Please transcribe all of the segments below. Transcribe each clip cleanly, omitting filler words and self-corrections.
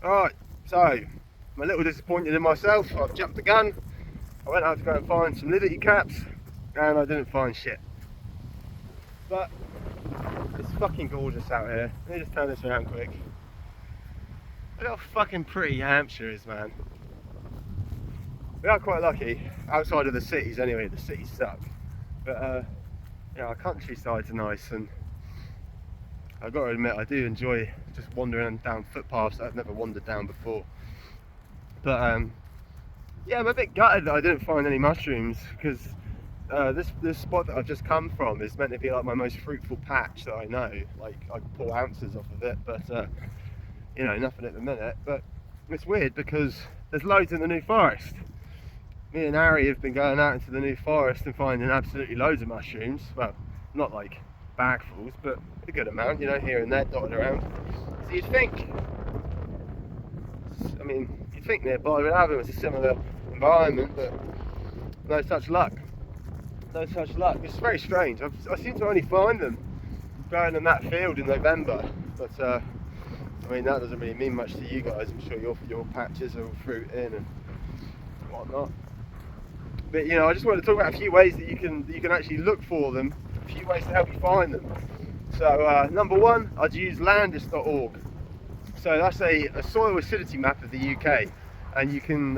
Alright, so I'm a little disappointed in myself. I've jumped the gun. I went out to go and find some Liberty caps and I didn't find shit. But it's fucking gorgeous out here. Let me just turn this around quick. Look how fucking pretty Hampshire is, man. We are quite lucky, outside of the cities anyway. The cities suck. But yeah, our countrysides are nice, and I've got to admit I do enjoy just wandering down footpaths that I've never wandered down before. But yeah, I'm a bit gutted that I didn't find any mushrooms, because this spot that I've just come from is meant to be like my most fruitful patch that I know. Like, I can pull ounces off of it, but you know, nothing at the minute. But it's weird because there's loads in the New Forest. Me and Harry have been going out into the New Forest and finding absolutely loads of mushrooms. Well, not like bagfuls, but a good amount, you know, here and there dotted around. So you'd think, I mean, you'd think nearby would have them. It's a similar environment, but no such luck. No such luck. It's very strange. I seem to only find them growing in that field in November, but I mean, that doesn't really mean much to you guys. I'm sure your patches are all fruit in and whatnot. But you know, I just wanted to talk about a few ways that you can actually look for them, a few ways to help you find them. So number one, I'd use landis.org. So that's a soil acidity map of the UK, and you can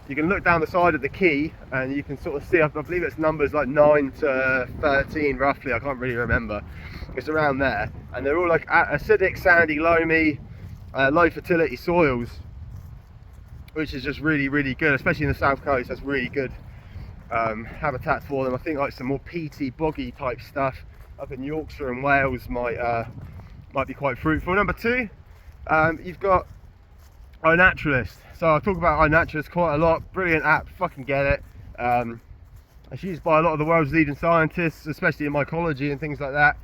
look down the side of the key and you can sort of see, I believe it's numbers like 9 to 13 roughly, I can't really remember. It's around there, and they're all like acidic, sandy, loamy, low fertility soils, which is just really, really good, especially in the south coast. That's really good habitat for them. I think like some more peaty, boggy type stuff up in Yorkshire and Wales might be quite fruitful. Number two, you've got iNaturalist. So I talk about iNaturalist quite a lot. Brilliant app, fucking get it. It's used by a lot of the world's leading scientists, especially in mycology and things like that,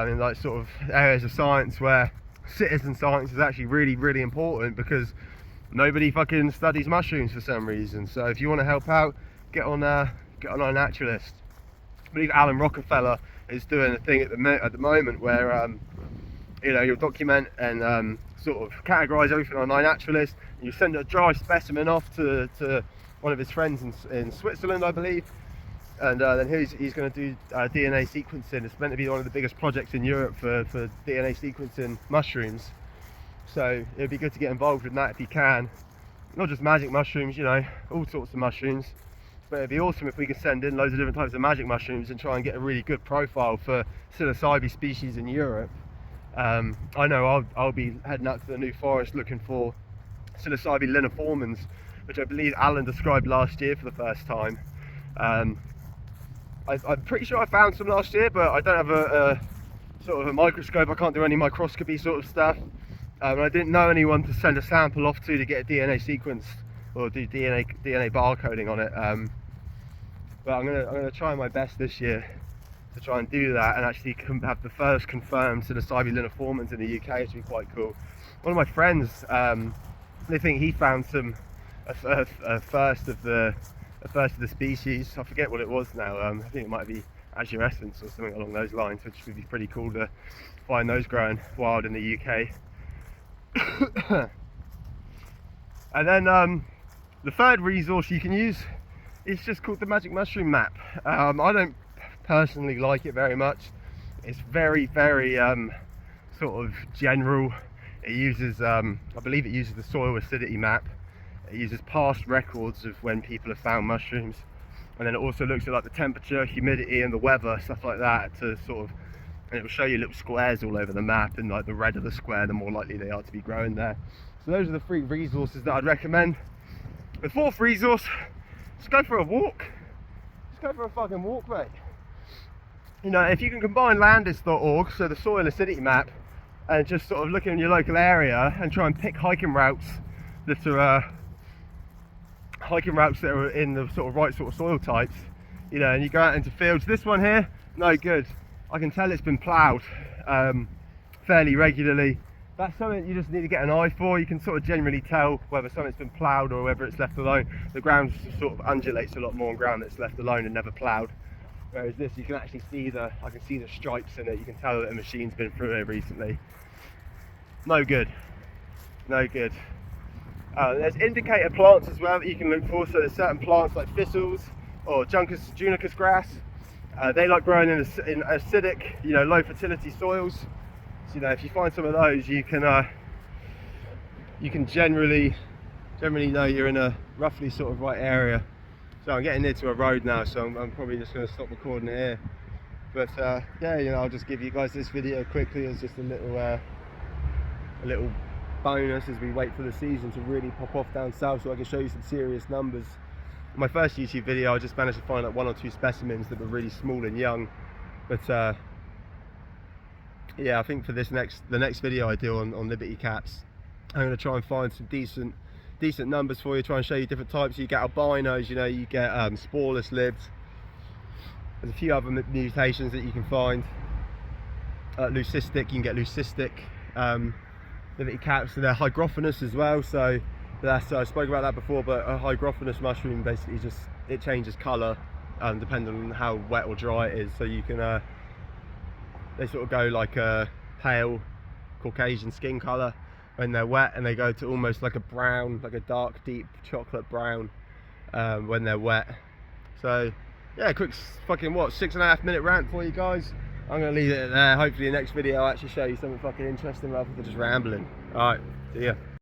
in like sort of areas of science where citizen science is actually really, really important, because nobody fucking studies mushrooms for some reason. So if you want to help out, get on iNaturalist. I believe Alan Rockefeller is doing a thing at the moment where you know, you'll document and sort of categorise everything on iNaturalist. You send a dry specimen off to one of his friends in Switzerland, I believe, and then he's going to do DNA sequencing. It's meant to be one of the biggest projects in Europe for DNA sequencing mushrooms. So it'd be good to get involved with that if you can. Not just magic mushrooms, you know, all sorts of mushrooms. But it'd be awesome if we could send in loads of different types of magic mushrooms and try and get a really good profile for psilocybe species in Europe. I know I'll be heading out to the New Forest looking for psilocybe liniformans, which I believe Alan described last year for the first time. I'm pretty sure I found some last year, but I don't have a sort of a microscope. I can't do any microscopy sort of stuff. I didn't know anyone to send a sample off to get a DNA sequence or do DNA barcoding on it. But I'm gonna try my best this year to try and do that and actually have the first confirmed psilocybe liniformans in the UK, which would be quite cool. One of my friends, they think he found a first of the species. I forget what it was now. I think it might be azurescence or something along those lines, which would be pretty cool to find those growing wild in the UK. And then the third resource you can use is just called the Magic Mushroom Map. I don't personally like it very much. It's very, very sort of general. It uses, I believe it uses the soil acidity map. It uses past records of when people have found mushrooms, and then it also looks at like the temperature, humidity and the weather, stuff like that, to sort of, and it will show you little squares all over the map, and like the redder the square, the more likely they are to be growing there. So those are the three resources that I'd recommend. The fourth resource, just go for a walk. Just go for a fucking walk, mate. You know, if you can combine landis.org, so the soil acidity map, and just sort of look in your local area and try and pick hiking routes that are in the sort of right sort of soil types, you know, and you go out into fields. This one here, no good. I can tell it's been ploughed fairly regularly. That's something you just need to get an eye for. You can sort of generally tell whether something's been ploughed or whether it's left alone. The ground sort of undulates a lot more on ground that's left alone and never ploughed. Whereas this, you can actually see I can see the stripes in it. You can tell that a machine's been through it recently. No good. no good. There's indicator plants as well that you can look for. So there's certain plants like thistles or junicus grass. They like growing in acidic, low fertility soils. So if you find some of those, you can generally know you're in a roughly sort of right area. So I'm getting near to a road now, so I'm probably just going to stop recording it here. But yeah, I'll just give you guys this video quickly as just a little bonus as we wait for the season to really pop off down south, so I can show you some serious numbers. My first YouTube video, I just managed to find like 1 or 2 specimens that were really small and young. But yeah, I think for the next video I do on Liberty caps, I'm going to try and find some decent numbers for you, try and show you different types. You get albinos, you get sporeless libs. There's a few other mutations that you can find. Leucistic, you can get leucistic Liberty caps, and they're hygrophanous as well. So that's I spoke about that before, but a hygrophanous mushroom basically it changes colour depending on how wet or dry it is. So you can they sort of go like a pale Caucasian skin colour when they're wet, and they go to almost like a brown, like a dark deep chocolate brown when they're wet. So yeah, quick fucking 6.5 minute rant for you guys. I'm going to leave it there. Hopefully the next video I'll actually show you something fucking interesting rather than just rambling. Alright, see ya.